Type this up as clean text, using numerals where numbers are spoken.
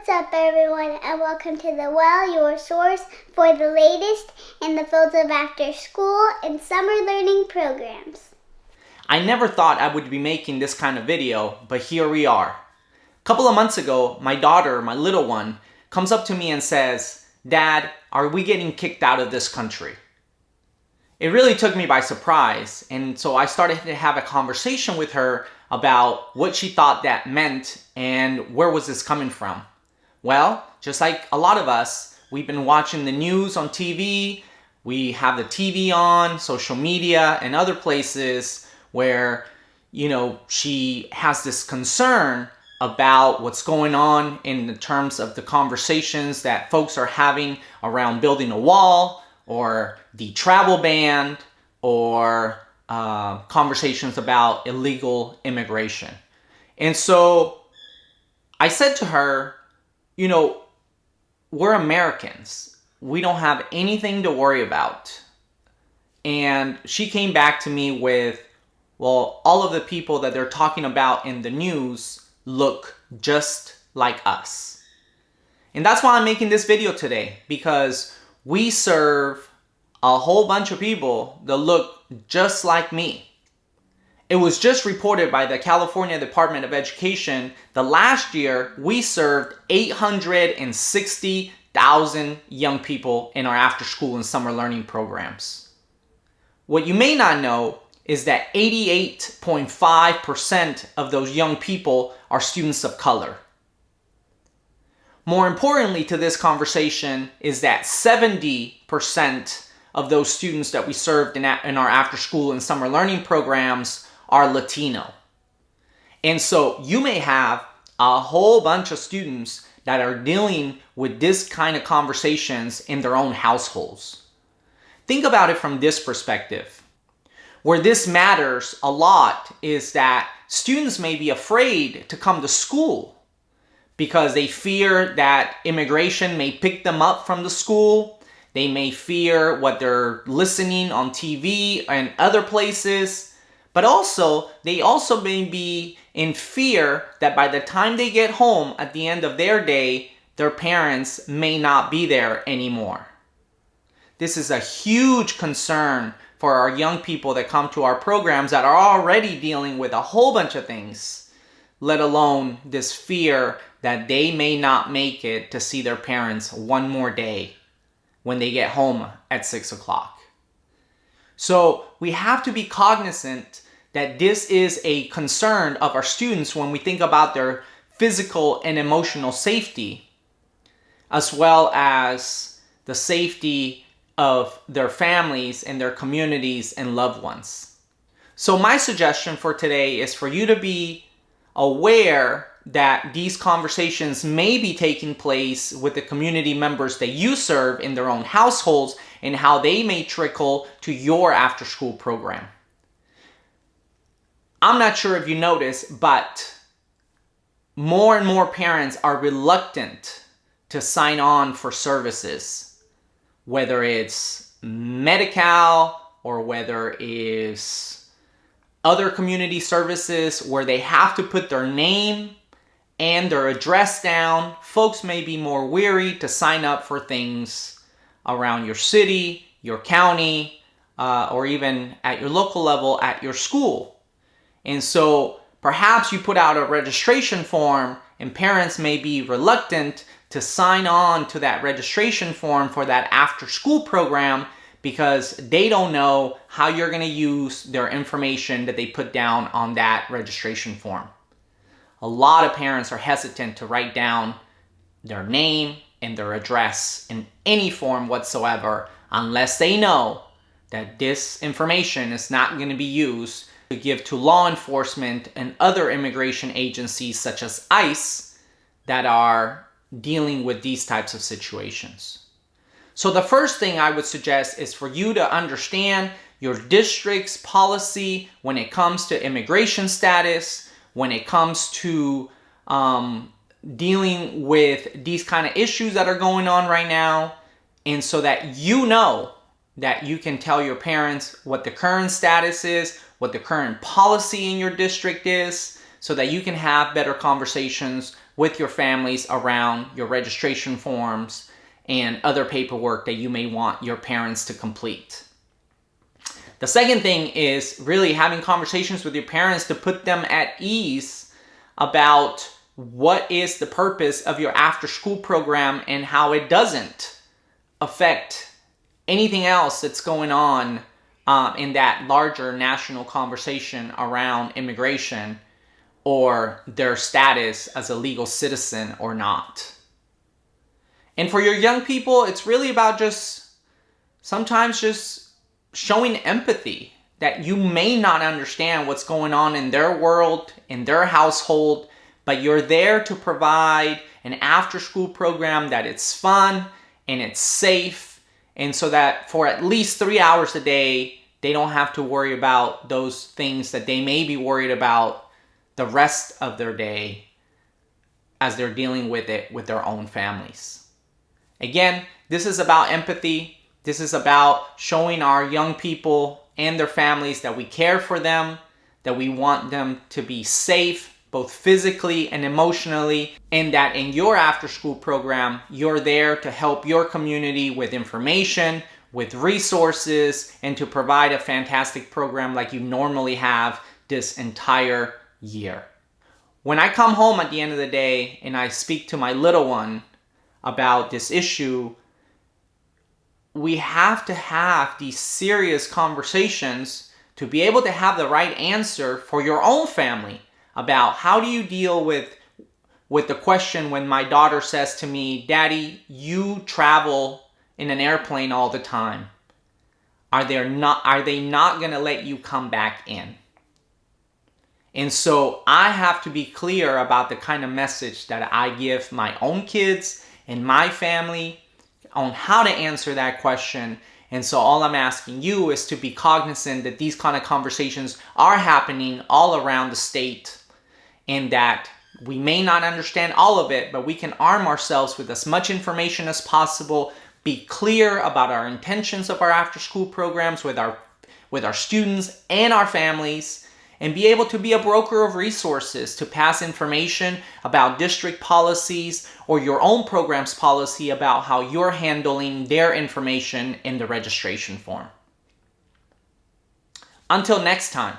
What's up, everyone, and welcome to the Well, your source for the latest in the fields of after school and summer learning programs. I never thought I would be making this kind of video, but here we are. A couple of months ago, my daughter, my little one, comes up to me and says, "Dad, are we getting kicked out of this country?" It really took me by surprise, and so I started to have a conversation with her about what she thought that meant and where was this coming from. Well, just like a lot of us, we've been watching the news on TV, we have the TV on, social media, and other places where, she has this concern about what's going on in the terms of the conversations that folks are having around building a wall, or the travel ban, or conversations about illegal immigration. And so I said to her, we're Americans. We don't have anything to worry about. And she came back to me with, well, all of the people that they're talking about in the news look just like us. And that's why I'm making this video today, because we serve a whole bunch of people that look just like me. It was just reported by the California Department of Education that last year we served 860,000 young people in our after-school and summer learning programs. What you may not know is that 88.5% of those young people are students of color. More importantly to this conversation is that 70% of those students that we served in our after-school and summer learning programs are Latino. And so you may have a whole bunch of students that are dealing with this kind of conversations in their own households. Think about it from this perspective. Where this matters a lot is that students may be afraid to come to school because they fear that immigration may pick them up from the school. They may fear what they're listening on TV and other places. But they also may be in fear that by the time they get home at the end of their day, their parents may not be there anymore. This is a huge concern for our young people that come to our programs that are already dealing with a whole bunch of things, let alone this fear that they may not make it to see their parents one more day when they get home at 6 o'clock. So we have to be cognizant that this is a concern of our students when we think about their physical and emotional safety, as well as the safety of their families and their communities and loved ones. So my suggestion for today is for you to be aware that these conversations may be taking place with the community members that you serve in their own households and how they may trickle to your after-school program. I'm not sure if you noticed, but more and more parents are reluctant to sign on for services, whether it's Medi-Cal or whether it's other community services where they have to put their name and their address down. Folks may be more weary to sign up for things around your city, your county, or even at your local level at your school. And so perhaps you put out a registration form and parents may be reluctant to sign on to that registration form for that after-school program because they don't know how you're going to use their information that they put down on that registration form. A lot of parents are hesitant to write down their name and their address in any form whatsoever unless they know that this information is not going to be used to give to law enforcement and other immigration agencies such as ICE that are dealing with these types of situations. So the first thing I would suggest is for you to understand your district's policy when it comes to immigration status, when it comes to dealing with these kind of issues that are going on right now, and so that you know that you can tell your parents what the current status is, what the current policy in your district is, so that you can have better conversations with your families around your registration forms and other paperwork that you may want your parents to complete. The second thing is really having conversations with your parents to put them at ease about what is the purpose of your after-school program and how it doesn't affect anything else that's going on in that larger national conversation around immigration or their status as a legal citizen or not. And for your young people, it's really about sometimes just showing empathy that you may not understand what's going on in their world, in their household, but you're there to provide an after-school program that it's fun and it's safe, and so that for at least 3 hours a day, they don't have to worry about those things that they may be worried about the rest of their day as they're dealing with it with their own families. Again, this is about empathy. This is about showing our young people and their families that we care for them, that we want them to be safe, both physically and emotionally, and that in your after-school program, you're there to help your community with information, with resources, and to provide a fantastic program like you normally have this entire year. When I come home at the end of the day and I speak to my little one about this issue, we have to have these serious conversations to be able to have the right answer for your own family about how do you deal with the question when my daughter says to me, "Daddy, you travel in an airplane all the time. Are they not going to let you come back in?" And so I have to be clear about the kind of message that I give my own kids and my family on how to answer that question. And so all I'm asking you is to be cognizant that these kind of conversations are happening all around the state, and that we may not understand all of it, but we can arm ourselves with as much information as possible, be clear about our intentions of our after-school programs with our students and our families, and be able to be a broker of resources to pass information about district policies or your own program's policy about how you're handling their information in the registration form. Until next time.